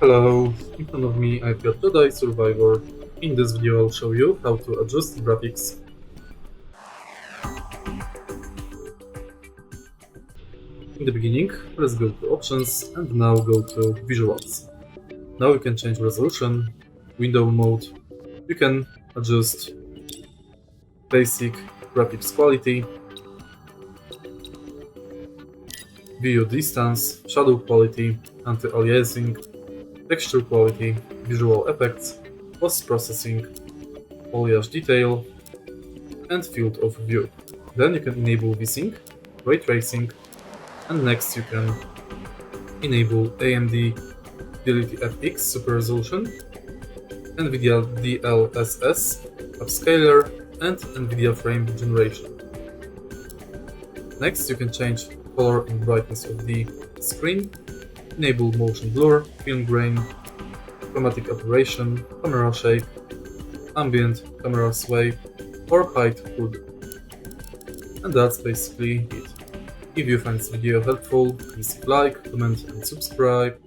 Hello, in front of me I've got Jedi Survivor. In this video I'll show you how to adjust graphics. In the beginning, let's go to options and now go to visuals. Now you can change resolution, window mode, you can adjust basic graphics quality, view distance, shadow quality, anti-aliasing, texture quality, visual effects, post-processing, foliage detail, and field of view. Then you can enable VSync, ray tracing, and next you can enable AMD Fidelity FX Super Resolution, NVIDIA DLSS Upscaler, and NVIDIA Frame Generation. Next you can change color and brightness of the screen, enable motion blur, film grain, chromatic aberration, camera shake, ambient camera sway, or hide HUD. And that's basically it. If you find this video helpful, please like, comment and subscribe.